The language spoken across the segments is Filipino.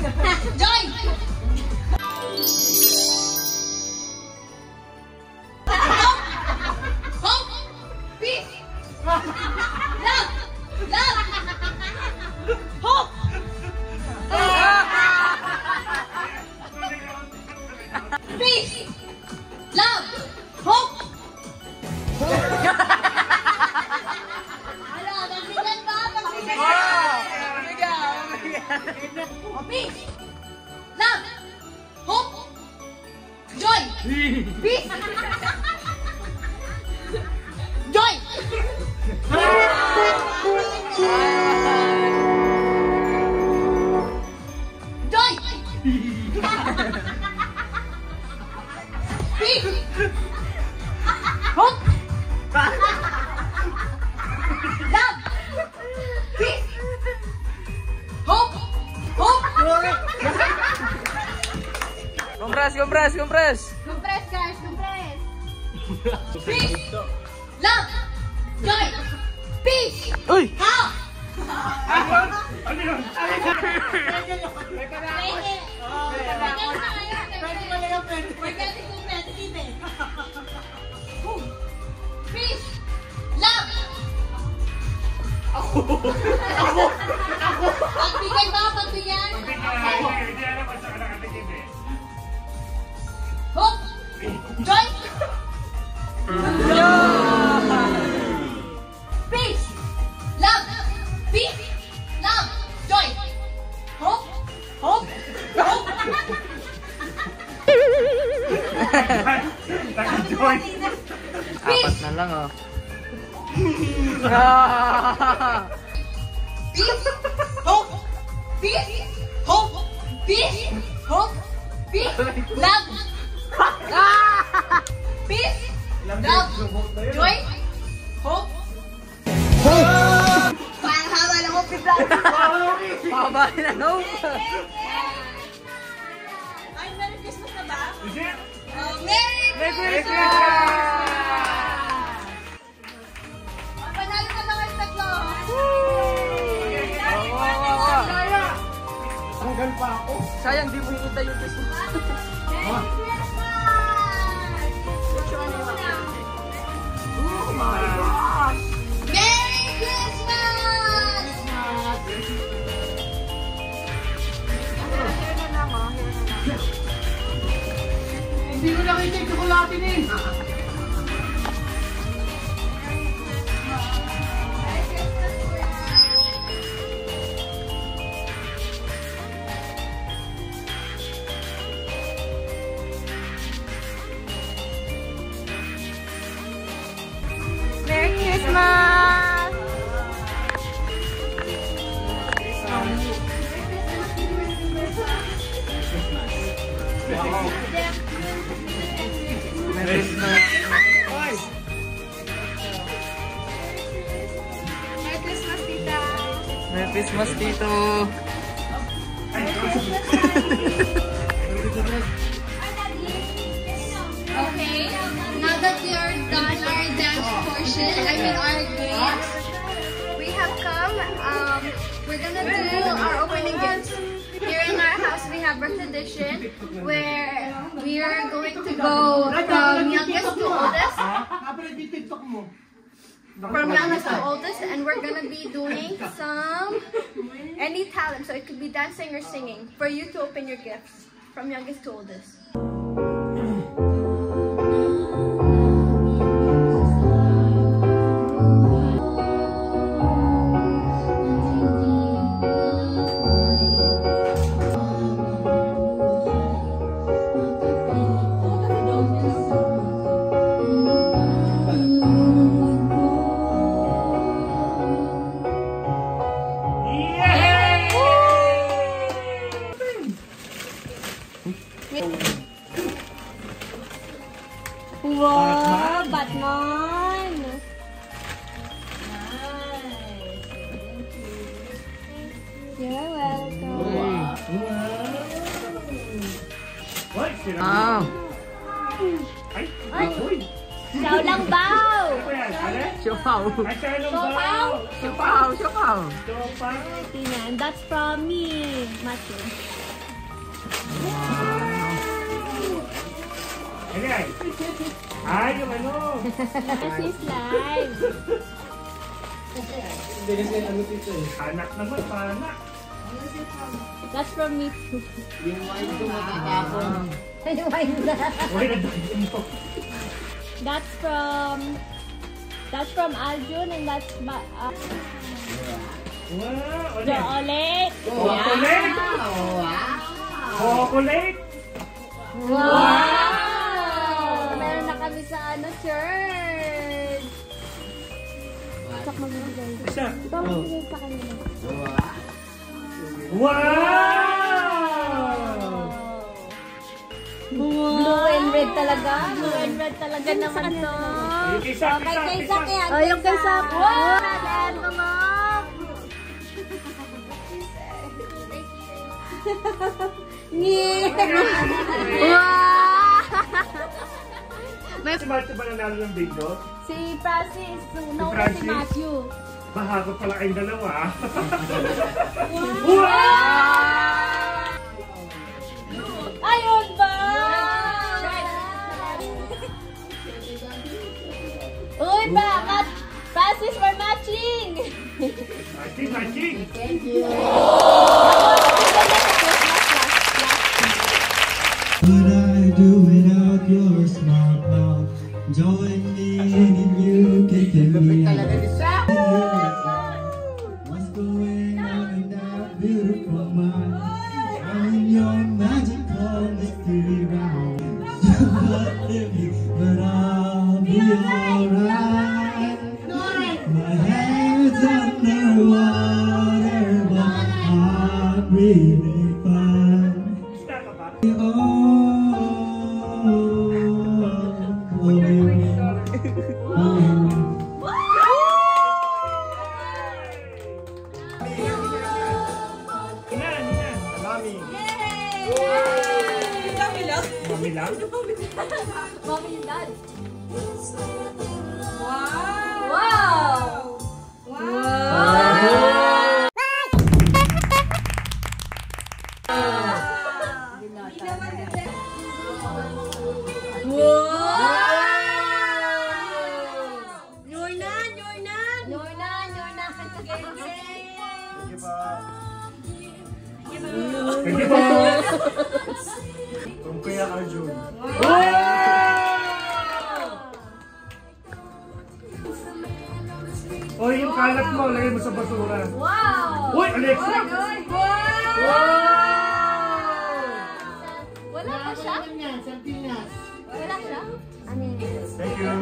Joy! Hope! Peace! Love! Love! Hope! Peace! Love! Hope! Ano, magbigan ba? Peace! Love! Hope! Joy! Peace! Joy! Joy! Peace! Hope! Love! Peace! Hope! Hope! Compress, compress, compress. Compress, guys, compress. Peace! Love! Joy! Peace! Uy! How? Peace! Love! Pagbigay ba? Pagbigyan? Hope! Joy! Peace! Love! Peace! Love! Joy! Hope! Hope! Hope! Apat na lang, oh. Peace! Hope! Peace! Hope! Peace! Hope! Peace! Love! Peace! Love! Joy! Hope! Parang haba na mo, bigla. Haba na, no? Ay, Merry Christmas na ba? Merry Merry Christmas! Christmas! Panalo na mga tatlo! Hanggang pa ako. Sayang, di mo hinita yung Christmas. Merry Christmas! Oh my gosh! Merry Christmas! Hindi ko nakita yung tsokolate na eh. Merry Christmas! Merry Christmas. Merry Christmas, tita! Merry Christmas, Tito. Okay, now that we are done our dance portion, I mean our games, we have come, we're gonna do our opening gifts. Here in our house, we have our tradition where we are going to go from youngest to oldest. From youngest to oldest, and we're gonna be doing any talent, so it could be dancing or singing, for you to open your gifts from youngest to oldest. Wow, Batman! You're welcome. Ah. Ikaw lang baw! Siopaw. Sopaw? Siopaw, siopaw. Tingnan, that's from me, Matthew. Ayan. Ay, yung ano. Kasi slime. Anak naman, panak. That's from me too. Uy, nadagin mo. That's from Aljun and that's Wow, ano yan? chocolate. Chocolate? Chocolate? Wow! Meron na kami sa church. Sak magbibigay. Isa. Ito magbibigay sa kanila. Wow! Blue and red talaga. Blue and red talaga naman to. Yung kay Sak, Okay, kay Sak. Sak yan. Oh, yung kay Sak. Wow! Wow! Si Marty ba nanalo ng big no? Si Francis, no, si Francis? Matthew. Bahago pala kayong dalawa. Wow! Ayun ba? Uy, bakit? Francis, we're matching! Matching. Thank you. What I do without your smart mouth? Join me and you can tell me what's going on in that beautiful mind. I'm in your magical mystery round. You're not living, but I'll be alright. My head's underwater, but I'm breathing fine. Mami lang? Mommy and Dad. Wow! Thank you po. From Kuya Arjun. O yung kalat mo, lagay mo sa basura. Wow! Uy, Alexa! Wala pa siya? Wala siya? Ano yun? Thank you.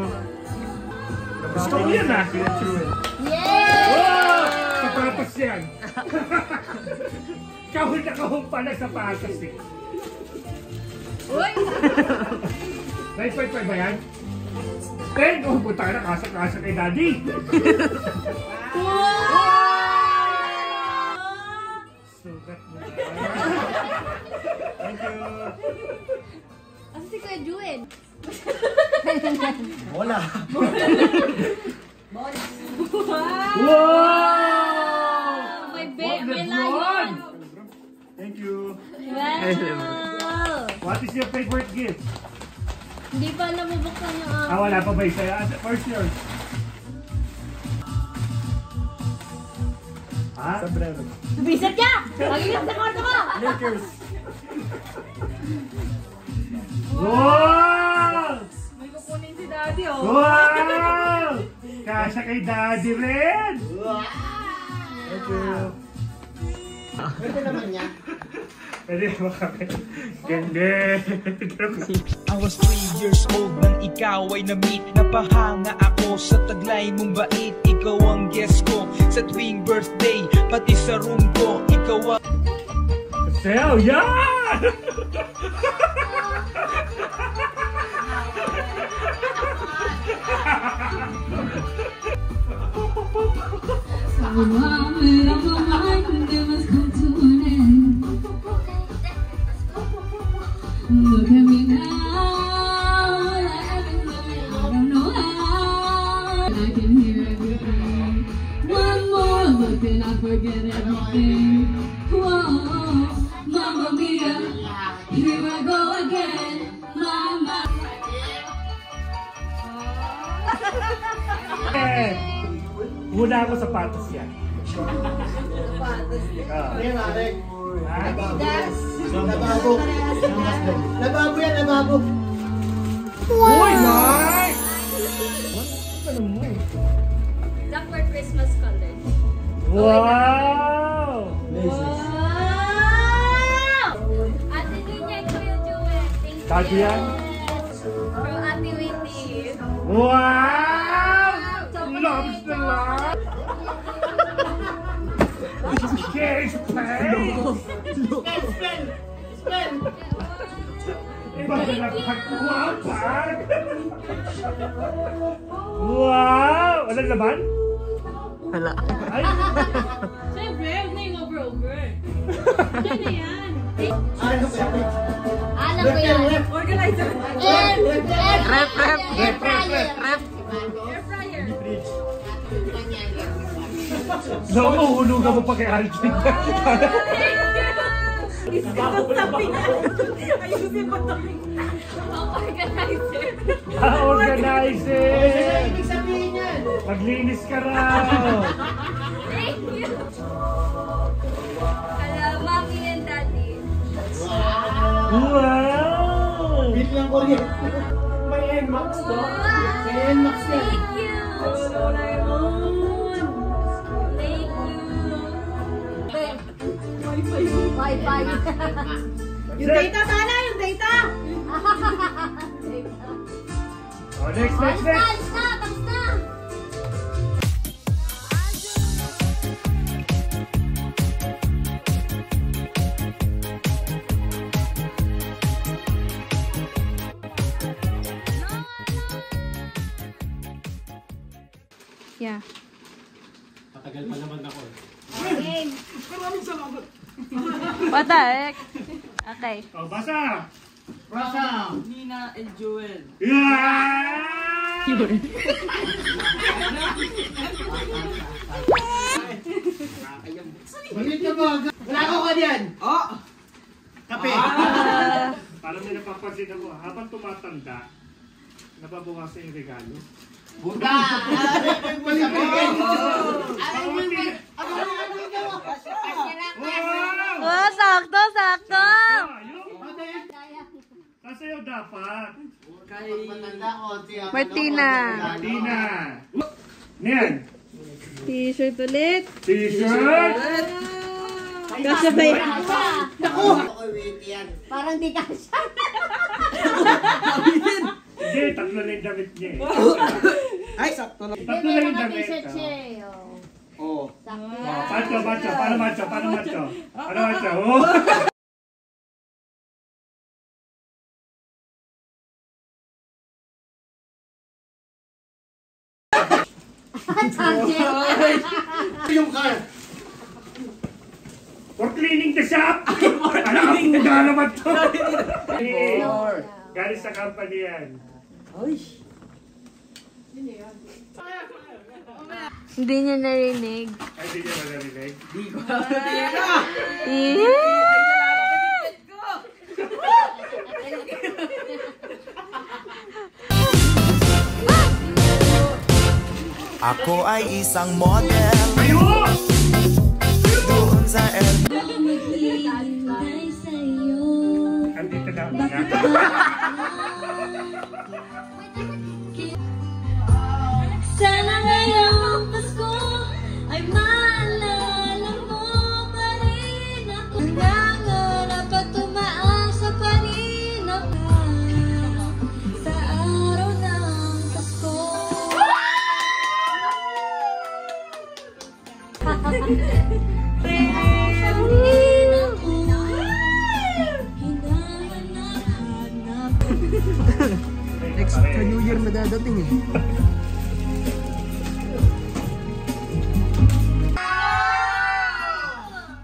Gusto ko yan ah. Yay! Wow! Sapatos yan. Kahon na kahon pala sapatos eh. Uy! 9.5 ba yan? 10! Oh, punta ka na kasa-kasa kay Daddy. Sugat mo na. Thank you. Ano si Kuya Juen? Bola. Wow! May lion! Thank you. Wow! What is your favorite gift? Hindi pa nabubuksan yung Wala pa ba isa? First yours. Ha? Sombrero. Bisit ka! Lagi lang sa kwarto ko! Lakers. Wow! May kukunin si Daddy, oh. Wow! Kasya kay Daddy rin! Thank you. Pwede naman niya. Pwede naman kami. Ganda. I was 3 years old nang ikaw ay na-meet. Napahanga ako sa taglay mong bait. Ikaw ang guest ko sa tuwing birthday. Pati sa room ko, ikaw ang... Sell, yeah! Look at me now, I don't know how. I can hear everything. One more look and I forget everything. Whoa, Mamma Mia. Una ako sapatos yan. Yan, Arek. Adidas. Lababo. Lababo yan, lababo. Uy, nice! Ano mo? That for Christmas color. Wow! Ate Ninya, Kuya Joel. Thank you. Kado yan? From Ate Winnie. Wow! Loves the lot! Case pen! Spell! Iba na nagpagkuwapan! Wow! Walang laban? Wala. Ay! Siyempre, huwag na yung over. Ano na yan? Ano ba yan? Alam ko yan. Organizer. Rep. Air fryer. Air fryer. Nakuhulugan mo pa kay Alvin. Ayusin mo ito. Organizer. Organizer! Ibig sabihin yan. Maglinis ka raw! Thank you. Hello, Mommy and Daddy. Wow! Bill lang ko rin. May NMAX to. May NMAX yan. Thank you. Thank you. Wi-Fi. Yung data sana, yung data. Oh, next! Alis na. Tapos na. Yeah. Matagal pa naman ako. Game. What the heck? Okay. Oh, basa! Basa! Nina and Joel. Yeah! Malit ka ba? Wala ako ka diyan. Oh! Kape. Parang may napapansin ako, habang tumatanda, nababawasan yung regalo. Buta! Oh, sakto. Kasayo dapat. Martina. Tina. Niyan. T-shirt ulit. T-shirt. Kasabay. Parang di kasha. Hindi, tatlo lang yung damit niya eh. Ay, sakto lang. Tatlo lang yung damit. T-shirt siya eh. Oh. Sakto. Macho. Paano macho? Oh. Yung car. For cleaning the shop! Alam ang puga naman to! Galing sa company yan. Hindi niya narinig. Ay, hindi niya malarinig. Ako ay isang model Ayun! doon sa Maghihintay sa'yo. Andito na ako na. Sana ngayong Pasko ay maalala mo pa rin ako. Nangangarap at tumaasa pa rin ako sa araw ng Pasko. Next New Year na dadating eh.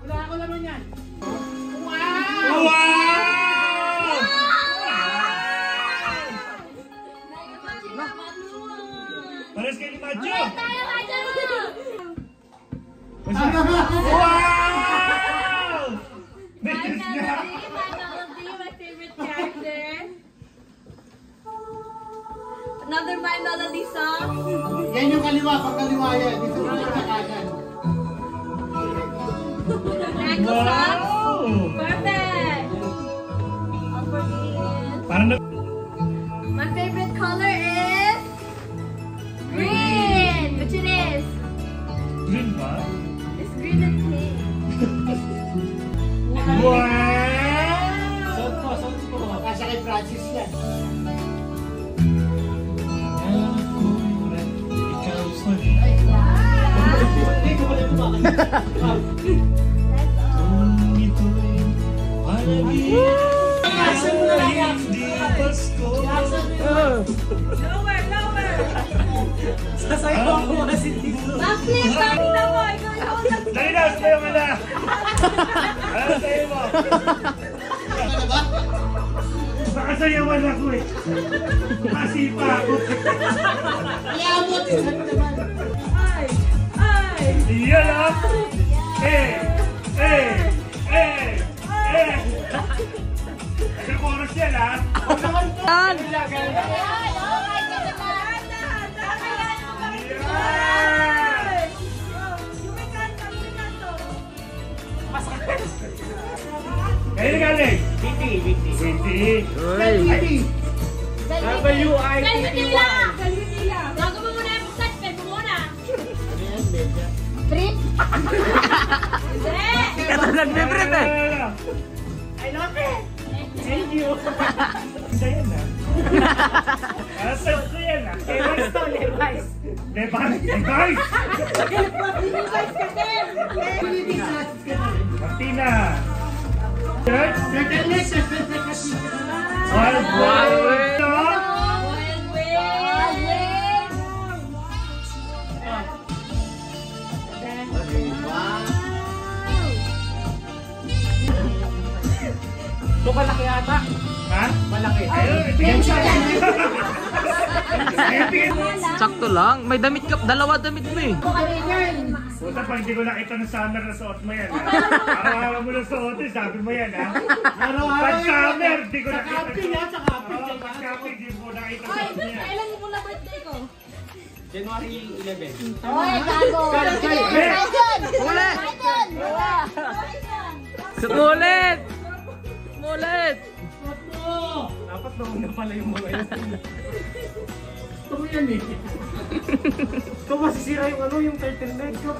Wala ako naman yan. Wow! Pares kayo ni Macho! Wow! Next niya! My favorite character. Another My Melody song. Yan yung kaliwa Wow! Wow! Perfect! All for green. Parang na... My favorite color is green, which it is. Green ba? It's green and pink. Wow! Suot ko. Kasya kay Francis yan. Ikaw sa'yo. Hindi ko pala kumakanta. Kung ito'y palagay hindi Pasko. Sasayaw ko kasi dito. Backflip! Bakit mo? Ikaw yung Dali na! Sayo ka na! Ano sayo mo? Ano ba? Baka sayawan ako eh. Masipa ako. Iabot! Iyan ah! Eh! Kasi chorus yan ah! Kaya galing? City. Galvitila! Bago mo muna yung set, peg mo muna. Trip? Hindi! Ito nagbe-brief eh. I love it! Thank you. Ganda yan ah. Asal ko yan ah. Levi's. Martina. Church. Wild Wings. Ito malaki ata. Ha? Malaki. Ayun, tingin siya. Sakto lang. May damit ka. Dalawa damit mo eh. Puta, pag hindi ko nakita ng summer na suot mo yan ha. Araw-araw mo na suot eh, sabi mo yan ha. Pag summer, hindi ko nakita. Pag kapit, hindi ko nakita suot mo yan. Kailan mo na birthday ko? January 11. Oy, gago! Ulit! Idol! Sumulit! Sumulit! Dapat naman na pala yung mga yun. Gusto mo yan eh. Ito masisira yung ano, yung turtleneck. Oo,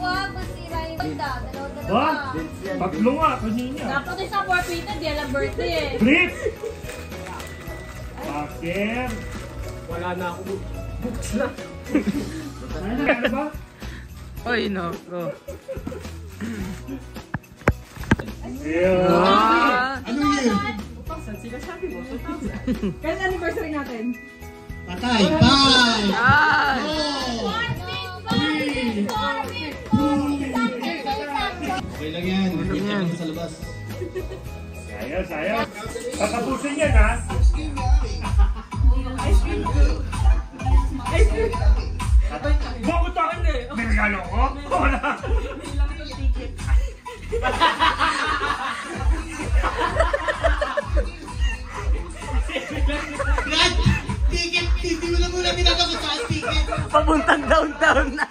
wag masira yung banda. Dalawa-dalawa. Ba? Tatlo nga, kanina. Dapat isang forfeited, di alam birthday eh. Blitz! Bakit? Wala na ako. Books na. Ano ba? Oy, no. Go. Ayun. Ano yun? Saan sinasabi mo? Kailan anniversary natin? Patay! Bye! Ay! Okay lang yan. Hindi ka lang sa labas. Sayang. Patapusin yan ha. Bakit akin eh? May regalo ko? Wala. Brad! Ticket! Hindi mo na muna pinapakot sa ticket! Papuntang downtown na.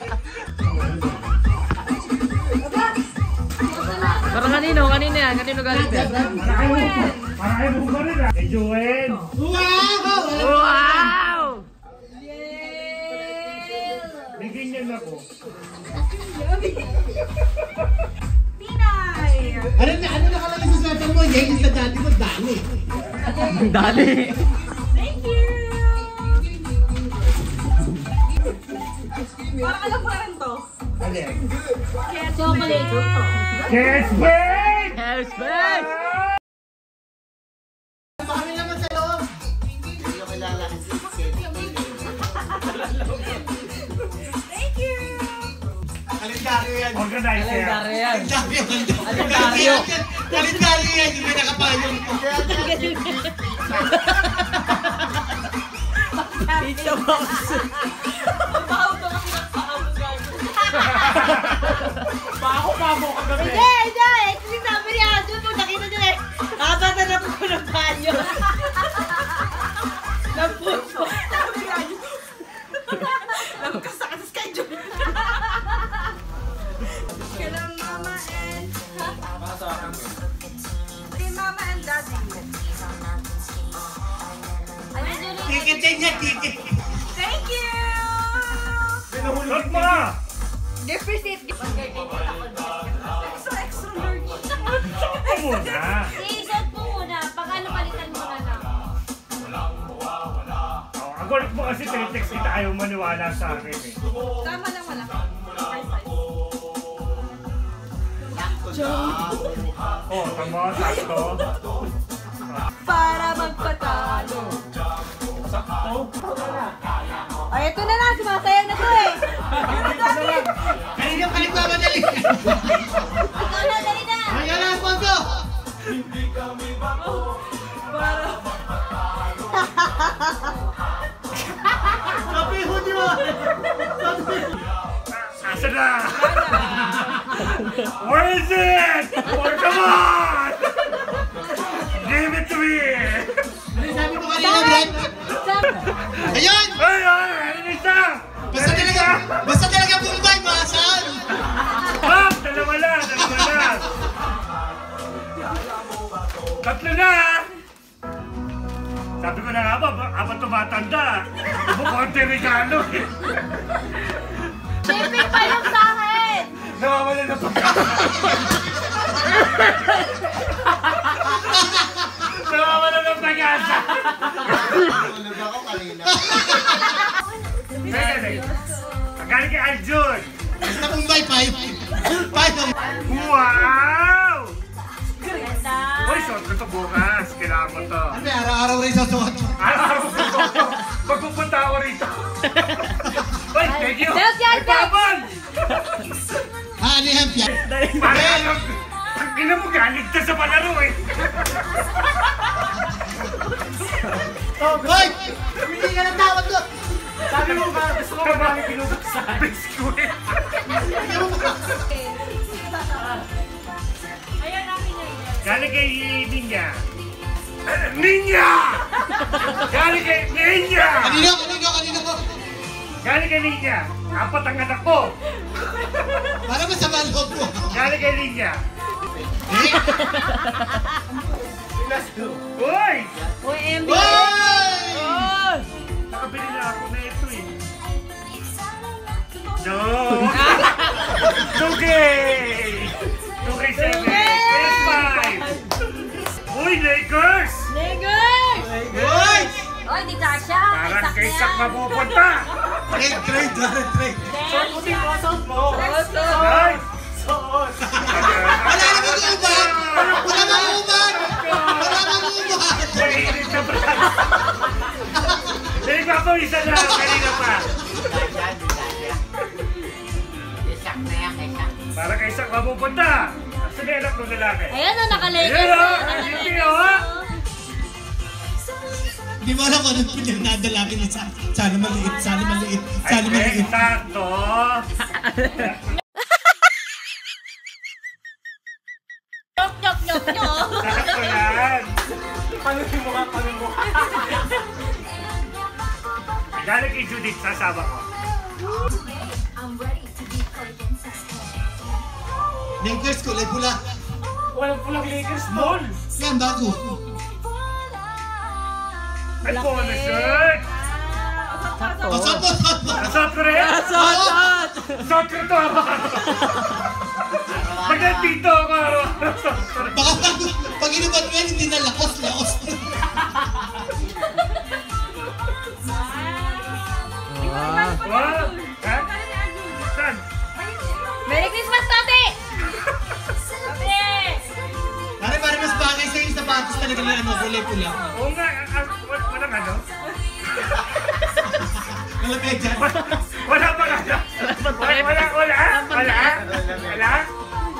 Parang kanino yan? Kanino galing yan? Marami mo ba rin ha? Kay Joel. Wow! Wow! May ganyan ako. Ano nakalagay sa sweater mo? Yan sa dati mo, dali. Dali. Thank you! Parang alam ko rin to. Ano? Chocolate. Yes, babe! Yes, babe! Paano naman sa loob? Hindi ko kilala kasi Thank you! kalendaryo yan. Organize yan. yan. Kalendaryo. Kalendaryo yan. Hindi na kapayong. Pizza box. Pako ka gabi. Hindi! Actually sabi niya, doon po nakita niya eh. Nakabata na po ko ng banyo. Napupo. Sabi niya, nagkasakit sa schedule. Kailan mama and... mama and daddy. Ticket din niya, ticket. Thank you! Pinahulog mo! Gift receipt. So extra large. Ito muna. I-isot mo muna. Pag ano, palitan mo na lang. Ang gulit mo kasi text kita ayaw maniwala sa akin eh. Tama lang wala. Oh, tama, sakto. Para magpatalo. Sakto? Ay, ito na lang. Sumasayaw na to eh. Kanina ka nagmamadali. Ikaw na, dali na. Ayan na, Alfonso. Sabi ho di ba? Asa na? Where is it? Oh, come on! Give it to me! Sabi mo kanina, Brad. Ayun! Ay, ay, ayun isa! Basta talaga Bombay, maasahan. Ma'am, dalawa na! Tatlo na! Sabi ko na nga ba, apat tumatanda. Bukonte regalo eh. Shipping pa yung sa akin. Nawawala na pagkasa. Nawawala na pagkasa. Tulog ako kanina. Galing kay Arjun. Basta Bombay, 5. 5. Wow! Ganda. Uy, suot ko ito bukas. Kailangan ko ito. Ano, araw-araw rin susuot. Araw-araw ko ito. Magpupunta ako rito. Uy, thank you. Yes, yes, yes. Ipabon! Ano yan, Pia? Parang ang ina mo galit ka sa palaro eh. Hoy! Hindi ka nang tawag doon! Sabi mo ba, gusto ko marami pinubuksan. Biskuit. Ayan namin na yun. Galing kay Ninya. Ninya! Galing kay Ninya! Kanino ko? Galing kay Ninya. Apat ang anak ko. Para masama loob mo. Galing kay Ninya. Uy! Uy, MB. Hoy! Nakabili na ako na ito eh. No! 2K! 2K7! PS5! Uy, Lakers! Negers! Hoy! Oy, di kasha. Parang kay Sak mapupunta! Trade. Short mo din, suot mo! Nice! Suot! Wala namang uban! Mainit na ba? Dahil pa po, isa na, kanina pa. Para kay Sak mapupunta. Saan yung anak ng lalaki? Ayan na, naka-Lakers Ayun na. o! Ayun o! Hindi mo alam kung anong pinagdadalagin niya. Sana maliit. Ay, sakto! Nyok. Sakto yan! Galing kay Judith, sasama ko. Lakers, kulay pula. Walang pulang Lakers doon! Yan, bago. Ay, polo shirt! Pasot. Nasot ko rin? Nasot ko ito! Pag nandito ako, nasot ko rin. Baka pag inubat mo yan, hindi na laos. Wow! Ha? Saan? Merry Christmas, Tate! Pare, mas bagay sa'yo yung sapatos talaga na kulay pula. Oo nga, walang ano? Malapit dyan. Wala pa nga. Wala?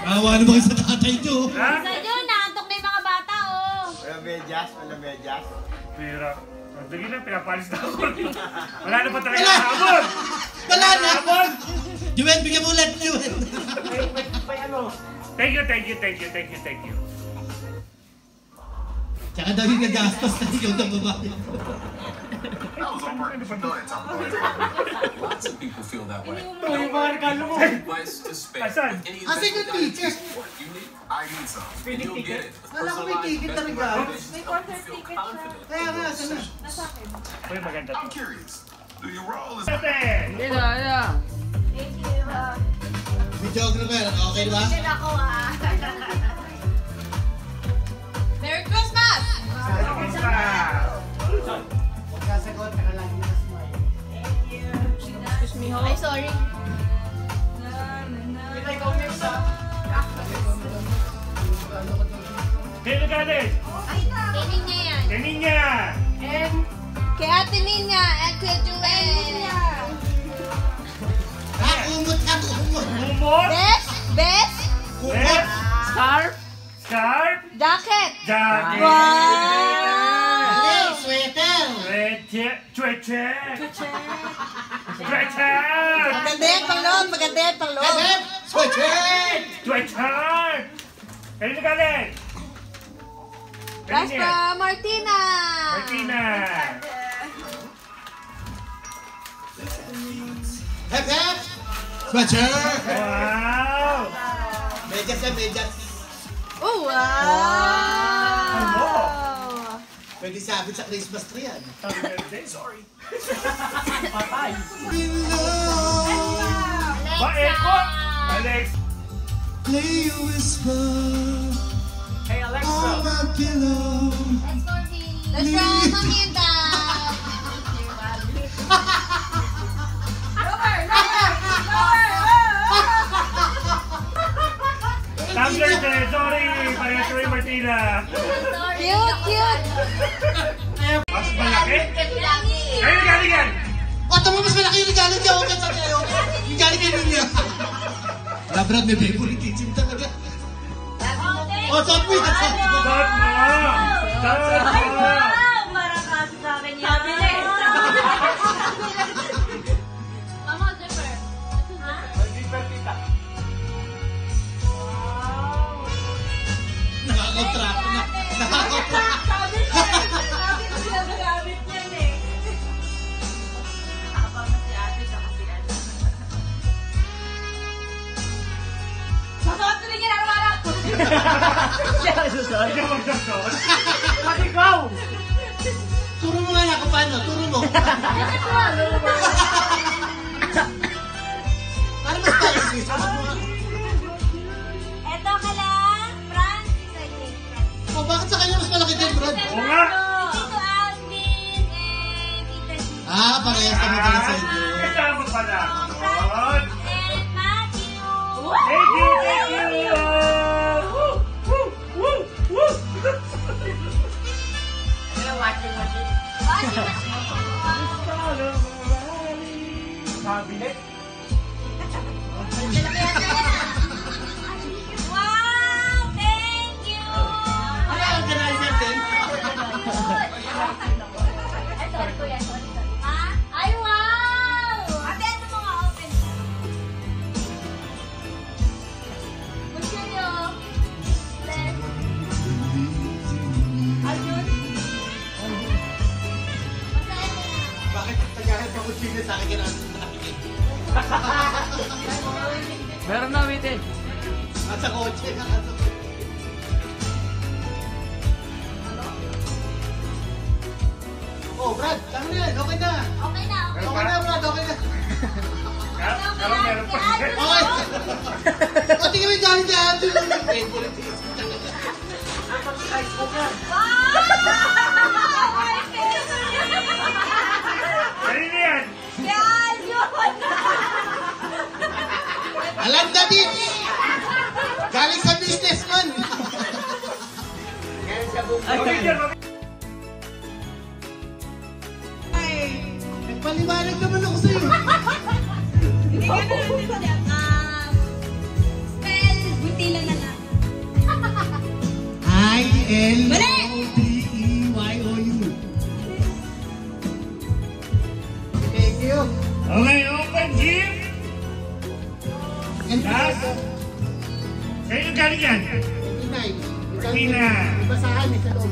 Awa naman sa tatay nyo. Ha? Sa yun, naantok na yung mga bata, oh. Wala medyas. Pira. Sige na, pinapalis na ako. Wala na pa talaga ang habon. Wala na. Habon. Juwen, bigyan mo ulit, Juwen. Thank you. Tsaka daw yung nagastos na ikaw ng babae. Lots of people feel that way. Ito yung mga regalo mo. Wise to spend Asan? any Asan yung teacher? what you need. I Speeding ticket. Wala ko may ticket na regalo. May concert ticket siya. Kaya nga, sana. Nasa akin. Uy, maganda. I'm curious. Do you roll as Ate! Hindi na. Thank you. Videographer, okay ba? Din ako Merry Christmas! Huwag kasagot, nakalagi na smile. Thank you. Excuse me, ho. Ay, sorry. Kita ikaw next ha? Sino galing? Kay Ninya yan. Kay Ninya! And kay Ate Ninya at kay Joel. Umot ka, umot. Umot! Best? Best? Umot! Scarf? Scarf! Jacket. Jacket! Hey, sweater. Sweater! Maganda yan, pangloob. Maganda yan, pangloob. Sweater. Sweater! Kanino galing? That's from Martina. Martina! Hep, hep. Sweater. Wow! Medyas yan, medyas. Oh, wow. Ano? Pwede sabit sa Christmas tree yan. Sorry. Patay. Baekot! Alex! Play a whisper. Hey, Alexa! On my pillow. That's from Amanda. Tumbler din! Sorry! Parehas kami, Martina! Cute, cute. Mas malaki? Ayun, galing yan! O, tama mas malaki yung regalo niya. Okay, sabi kayo. Yung galing kayo niya. Wala, Brad, may favorite teaching talaga. O, sabi mo yan. Stop mo! Stop mo! Parang kasi sa akin yan. Sabi na eh. Mama, zipper. Nakaka-trap na. Nakaka-trap. Sabi ko sila nagamit yan eh. Nakakapama si ate sa kasi ate. Masuot ko rin yan araw-araw. Hindi mo magdasot! Pati ikaw! Turo mo nga na kung paano. Turo mo. Para mas spicy. Turo mo nga. Eto ka lang, Francis. O, bakit sa kanya mas malaki din, Brad? Oo nga! Tito Alvin and Tita G. Ah, parehas kami galing sa inyo. Kasama pala! Francis and Matthew. Thank you! Thank you! Woo! Woo! Woo! Woo! Cabinet? Wow! Thank you! Ano ang organizer din? Ha? Ay, wow! Ate, ito mga open. Gusto nyo? Bless. Ayun. Masaya na. Bakit tagahan pa kung sino sa akin ginagawa na nakikin? Meron na, waitin. Nasa kotse. Nasa kotse. Oh, Brad, tama na yan. Okay na. Okay na, okay. Okay na, Brad. Okay na. Pero meron pa siya. Okay. O, tingnan mo yung galing niya. Favorite. Kanino yan? Alam na din. Galing sa businessman. Pamilya, Nagpaliwanag naman ako sa'yo. Hindi ka na lang dito. Spell, buti lang na lang. I-L-O-T-E-Y-O-U. Thank you. Okay, open gift! And Last. Kanino galing yan? 29. Tina. Basahan eh sa loob.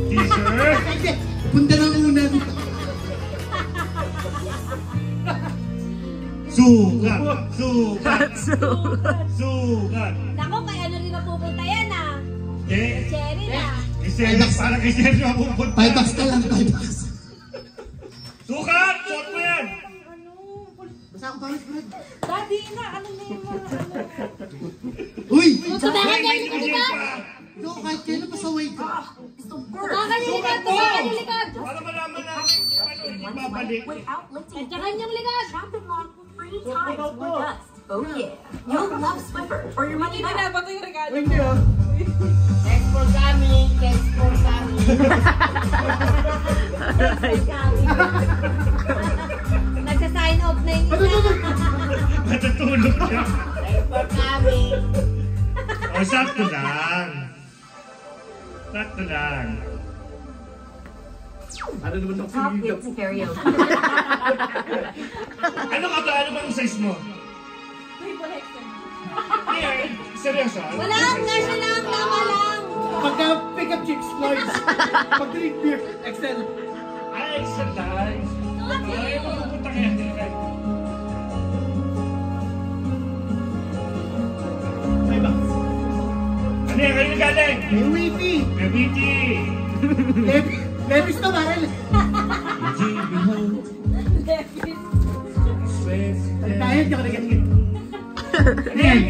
T-shirt? Punta ng unan. Sugat! Sugat! Sugat! Nako, kay ano rin mapupunta yan ah. Eh? Cherry na. Para kay Sergio mapupunta. 5 bucks ka lang, 5 bucks. Sugat! Suot mo yan! Basta ako pangit, Brad. Daddy na, ano na yung mga ano. Uy! Tumakan niya yung likod. No, kahit kailan pasaway ka. Tumakan yung likod, tumakan yung likod. Para malaman namin ano, hindi babalik. At saka yung likod. Oh yeah, you'll love Swiffer or your money back. Ba ito yung regalo? Hindi ah. Thanks for coming. Nagsa-sign off na yung isa. Matutulog siya. Thanks for coming. O, sakto lang. Sakto lang. Ano naman ang Top piliga hits po? karaoke. Ano ka ba? Ano bang size mo? Here, seryoso? Wala, nga siya lang, tama lang. Pagka pick up chicks, Floyd. Pag drink beer, Excel. Ay, excel lang. Ay, mapupunta kaya. May ba? Ano yan? Kayo galing? May witty. May witty. Levis na baril. Kaya niyo ka nagiging. Ano yan?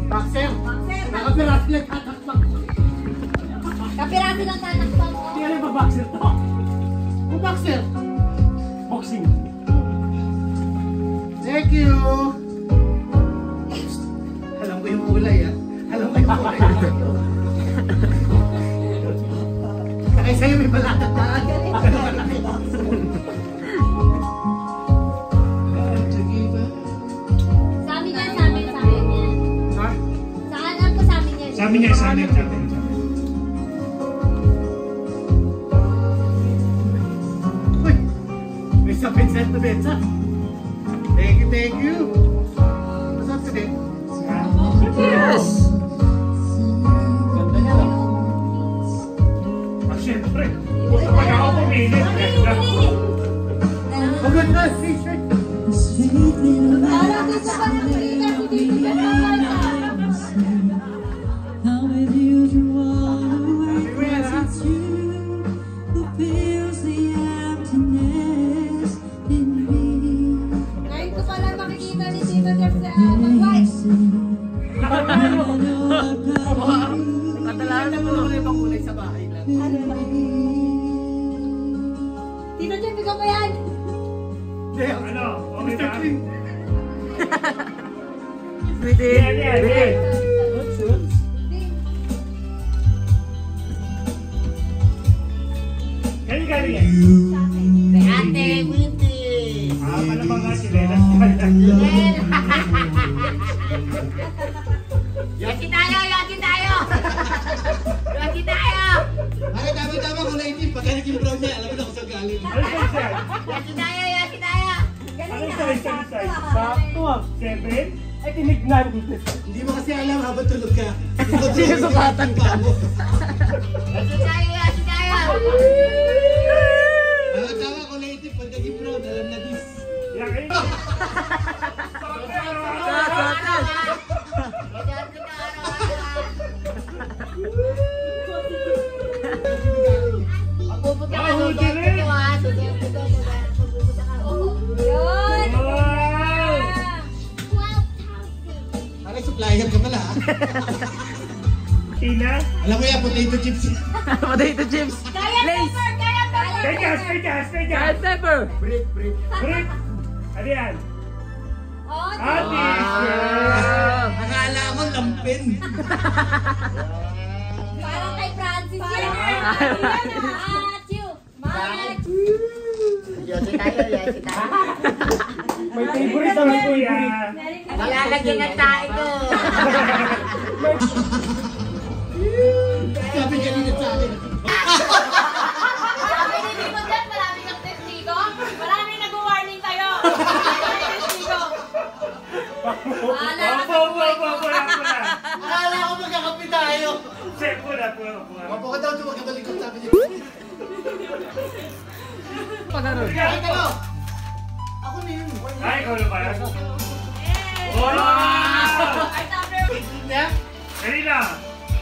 Boxer. Nakapirasi lang tatakpak. Kapirasi lang tatakpan mo. Hindi ka rin ba boxer to? Kung boxer. Boxing. Thank you. Alam ko yung kulay ah. Alam ko yung kulay. Nakay sa'yo may balakat na. Sa amin yan, sa amin yan. Ha? Saan lang po sa amin yan? Sa amin niya, sa amin. Uy! May sapin sentiment ha? Thank you, thank you. Masarap ka din? Yes! Ganda niya lang. Ah, syempre. Kapag ako pumilit. Maganda, t-shirt. Parang gusto pa ng kulita, hindi ko ba ngayon ko pala makikita ni Tito Jeff sa mag-white. Kadalasan mo naman ibang kulay sa bahay lang. Tito Jeff, ikaw ba yan? Ano? Okay ba? Pwede. Yan, yan, yan. Galing galing yan. Ate, Winty. Ah, malamang nga si Leland. Yaki tayo, yaki tayo! Yaki tayo! Ay, tama-tama kung nainip. Pagka naging brown niya, alam mo na kung saan galing. Ano size yan? Yaki tayo, yaki tayo! Anong size? Anong size? Sakto ah. 7? Ay, tinignan. Hindi mo kasi alam habang tulog ka. Sinusukatan ka. Yaki tayo, yaki tayo! Tama kung nainip. Pag naging brown, alam na this. Yan kayo. Magpupunta ka doon dito ha. Magpupunta ka. Yun! Parang supplier ka pala. Tina? Alam mo yan, potato chips. Potato chips. Kaya Lace. pepper! Kaya pepper! Stay gas! Stay gas! Stay gas! Salt pepper. Break. Break! Ano yan? Oh, Ate! Akala ko lampin. parang kay Francis yan. Achoo! Yosi tayo, yosi tayo. May favorite ang Kuya! Malalagyan ng tayo ko. Sabi kanina sa akin. Sabi ni Tito Jeff, marami kang testigo. Marami nag-warning sa'yo. Marami kang testigo. Wala ka Opo! Akala ko magkakapi tayo. Check po na. Wapo ka daw, tumagabalikot sabi niya. Pagano. Ay, ako! Ako na yun. Ay, ikaw na ba yan? Kanina.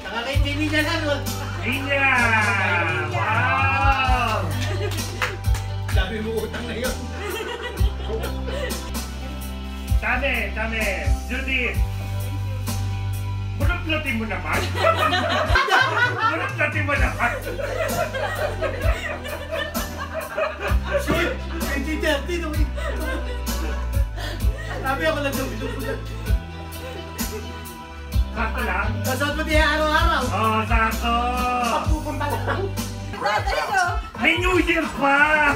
Nakakay niya lang. Ninya. Wow. Sabi mo utang na yun. Tame. Judith. Bunot-latin mo naman. Bunot-latin mo naman. Shoot! 2030 nung sabi ako lang dumidupulan. Sakto lang? Kasot mo diya araw-araw. Oo, sakto. Pupunta lang. May New Year pa!